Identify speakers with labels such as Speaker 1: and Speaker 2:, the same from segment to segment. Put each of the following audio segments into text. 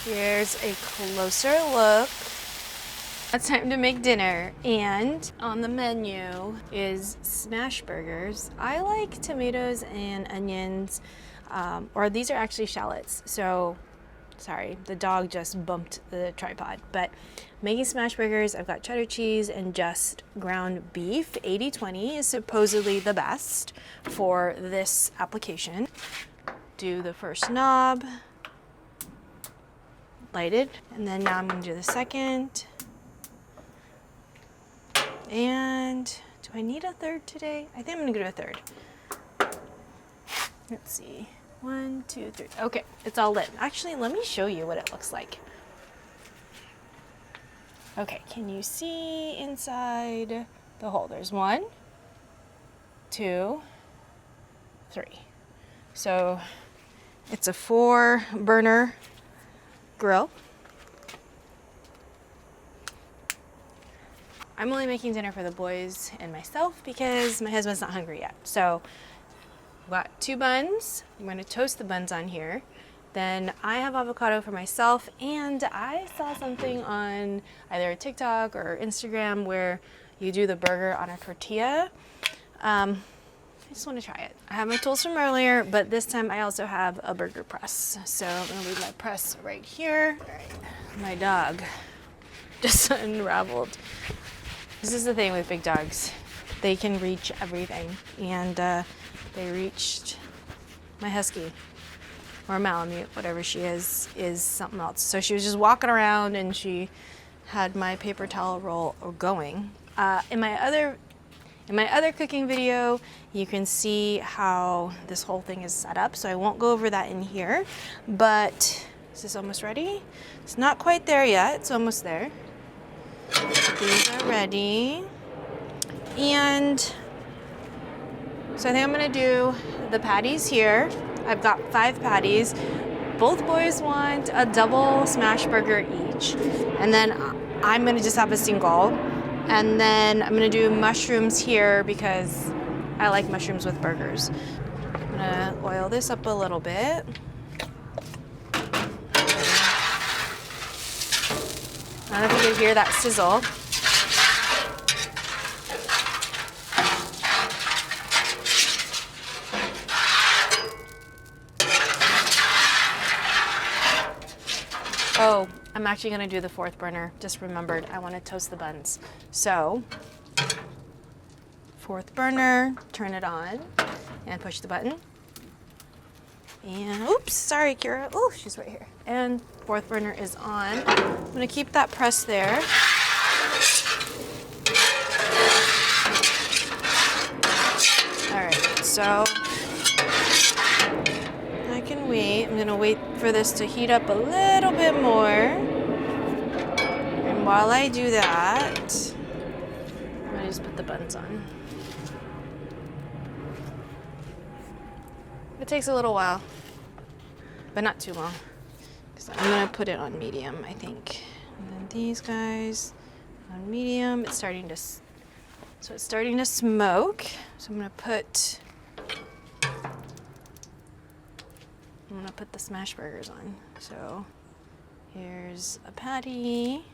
Speaker 1: Here's a closer look. It's time to make dinner, and on the menu is Smashburgers. I like tomatoes and onions, or these are actually shallots. So, sorry, the dog just bumped the tripod. But making Smashburgers, I've got cheddar cheese and just ground beef. 80-20 is supposedly the best for this application. Do the first knob, light it, and then now I'm gonna do the second. And do I need a third today? I think I'm gonna go to a third. Let's see. 1, 2, 3. Okay, it's all lit. Actually, let me show you what it looks like. Okay, can you see inside the hole? There's 1, 2, 3. So it's a 4-burner grill. I'm only making dinner for the boys and myself because my husband's not hungry yet. So I've got 2 buns. I'm going to toast the buns on here. Then I have avocado for myself, and I saw something on either TikTok or Instagram where you do the burger on a tortilla. I just want to try it. I have my tools from earlier, but this time I also have a burger press. So I'm going to leave my press right here. All right. My dog just unraveled. This is the thing with big dogs. They can reach everything. And they reached my husky, or Malamute, whatever she is something else. So she was just walking around and she had my paper towel roll going. In my other cooking video, you can see how this whole thing is set up. So I won't go over that in here, but is this almost ready? It's not quite there yet. It's almost there. These are ready. And so I think I'm gonna do the patties here. I've got 5 patties. Both boys want a double smash burger each. And then I'm gonna just have a single. And then I'm gonna do mushrooms here because I like mushrooms with burgers. I'm gonna oil this up a little bit. I don't know if you can hear that sizzle. Oh, I'm actually gonna do the 4th burner. Just remembered, I wanna toast the buns. So, 4th burner, turn it on, and push the button. And, oops, sorry, Kira. Oh, she's right here. And 4th burner is on. I'm gonna keep that press there. All right, so I can wait. I'm gonna wait for this to heat up a little bit more. And while I do that, I'm gonna just put the buns on. It takes a little while, but not too long. I'm gonna put it on medium, I think. And then these guys on medium. It's starting to smoke. So I'm gonna put the Smashburgers on. So here's a patty.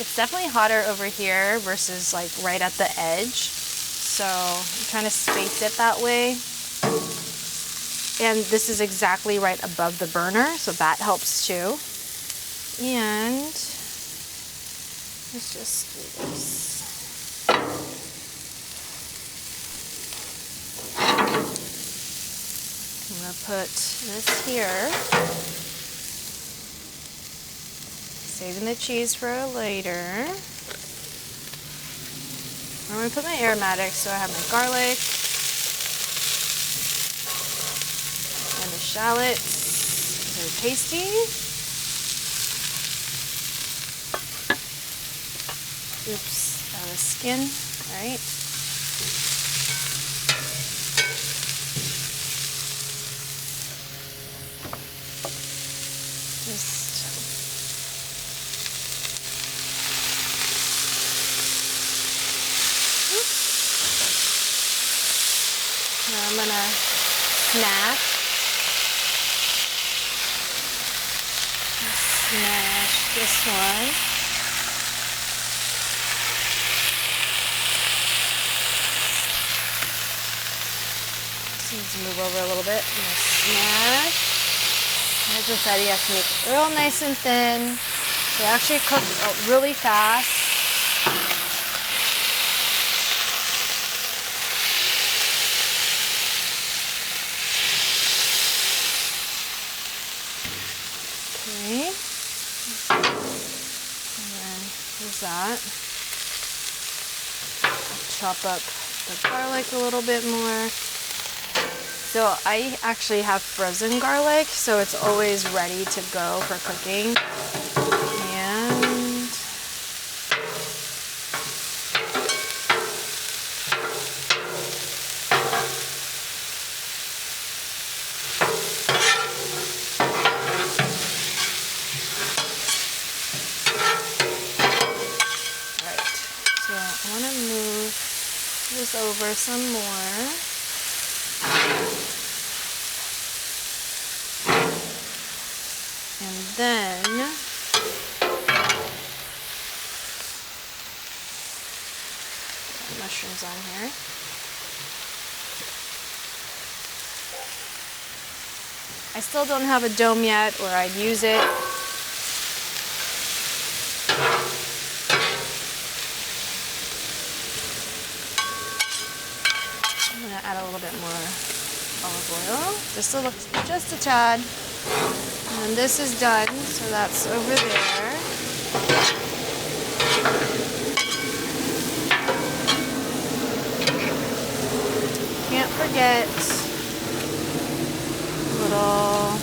Speaker 1: It's definitely hotter over here versus like right at the edge. So I'm trying to space it that way. And this is exactly right above the burner, so that helps too. And let's just do this. I'm gonna put this here. Saving the cheese for later. I'm gonna put my aromatics, so I have my garlic and the shallots. They're tasty. Oops, out of the skin. All right. Now I'm gonna smash this one. Just need to move over a little bit. I'm gonna smash. As I said, you have to make it real nice and thin. They actually cook really fast. Okay. And then there's that. Chop up the garlic a little bit more. So I actually have frozen garlic, so it's always ready to go for cooking. And alright, so I want to move this over some more. And then mushrooms on here. I still don't have a dome yet, or I'd use it. I'm gonna add a little bit more olive oil, just a tad. And this is done, so that's over there. Can't forget a little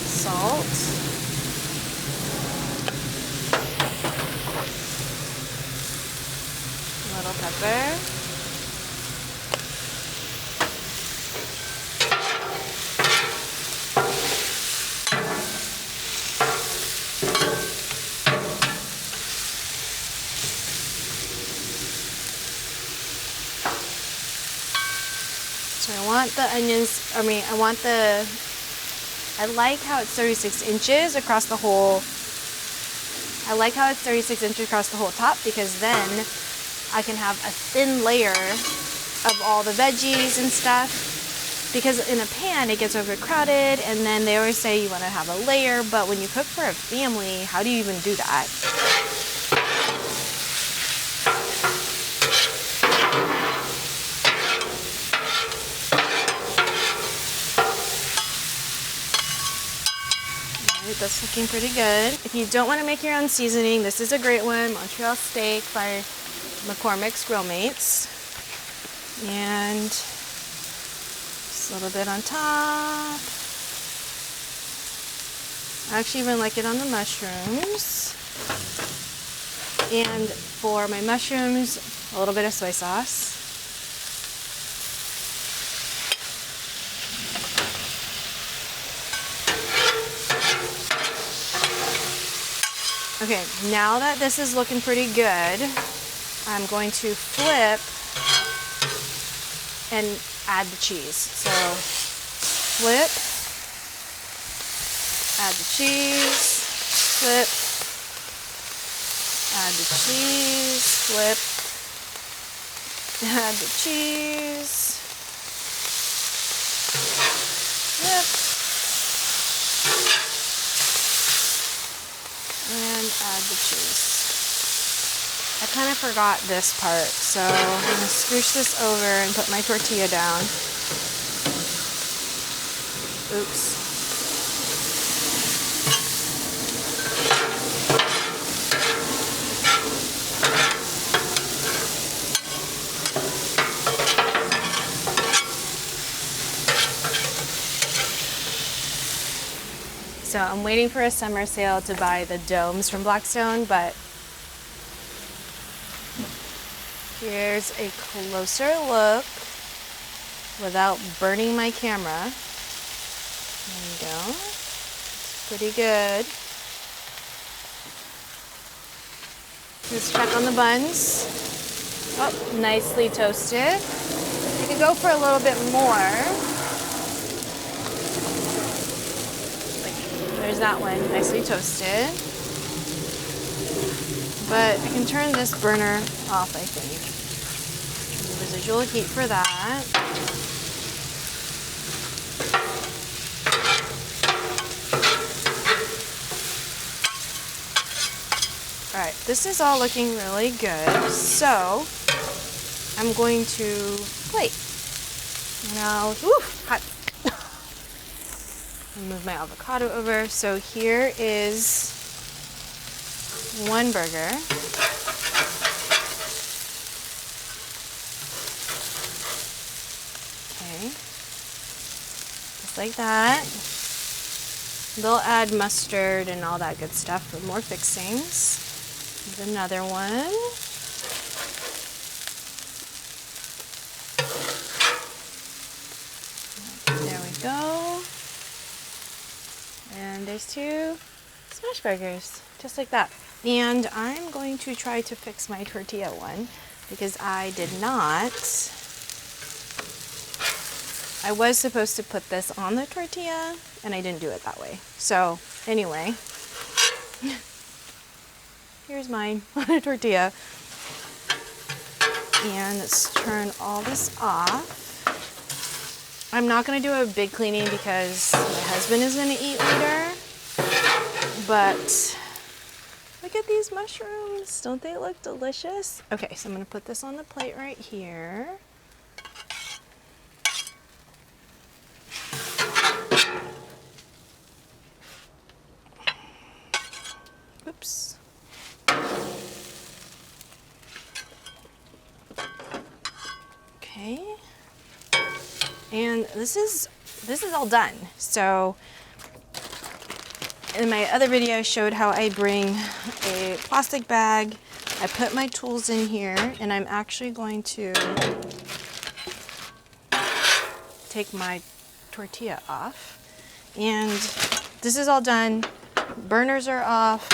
Speaker 1: salt. A little pepper. So I want the onions, I like how it's 36 inches across the whole, top, because then I can have a thin layer of all the veggies and stuff, because in a pan it gets overcrowded, and then they always say you want to have a layer, but when you cook for a family, how do you even do that? That's looking pretty good. If you don't want to make your own seasoning, this is a great one, Montreal Steak by McCormick's Grill Mates. And just a little bit on top. I actually even like it on the mushrooms. And for my mushrooms, a little bit of soy sauce. Okay, now that this is looking pretty good, I'm going to flip and add the cheese. So flip, add the cheese, flip, add the cheese, flip, add the cheese, flip, and add the cheese. I kind of forgot this part, so I'm going to scoosh this over and put my tortilla down. Oops. So I'm waiting for a summer sale to buy the domes from Blackstone, but here's a closer look without burning my camera. There you go. It's pretty good. Let's check on the buns. Oh, nicely toasted. You can could go for a little bit more. Like, there's that one, nicely toasted. But I can turn this burner off, I think. Residual heat for that. All right, this is all looking really good. So I'm going to plate. Now, hot. Move my avocado over. So here is one burger. Okay, just like that. They'll add mustard and all that good stuff for more fixings. Here's another one. There we go. And there's two Smashburgers, just like that. And I'm going to try to fix my tortilla one because I did not. I was supposed to put this on the tortilla and I didn't do it that way. So anyway, here's mine on a tortilla. And let's turn all this off. I'm not going to do a big cleaning because my husband is going to eat later. But look at these mushrooms. Don't they look delicious? Okay, so I'm going to put this on the plate right here. Oops. Okay. And this is all done. So in my other video I showed how I bring a plastic bag. I put my tools in here and I'm actually going to take my tortilla off. And this is all done. Burners are off.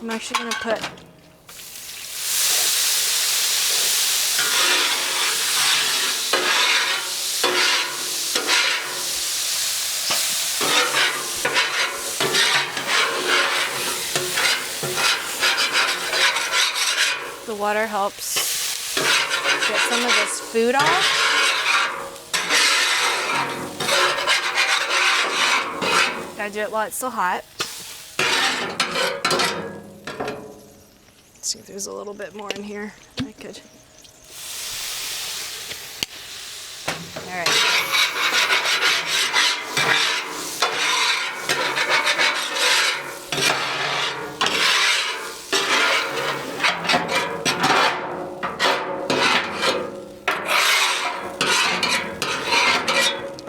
Speaker 1: I'm actually going to put the water helps get some of this food off. Gotta do it while it's still hot. Let's see if there's a little bit more in here. I could. All right.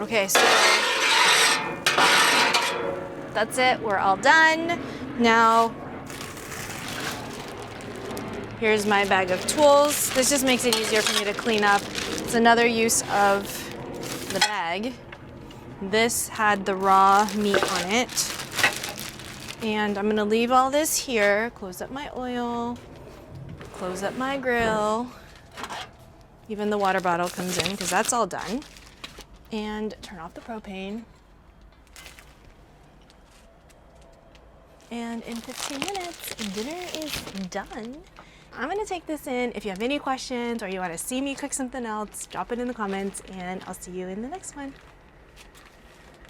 Speaker 1: Okay, so that's it. We're all done. Now, here's my bag of tools. This just makes it easier for me to clean up. It's another use of the bag. This had the raw meat on it. And I'm gonna leave all this here, close up my oil, close up my grill. Even the water bottle comes in because that's all done. And turn off the propane. And in 15 minutes, dinner is done. I'm gonna take this in. If you have any questions or you wanna see me cook something else, drop it in the comments and I'll see you in the next one.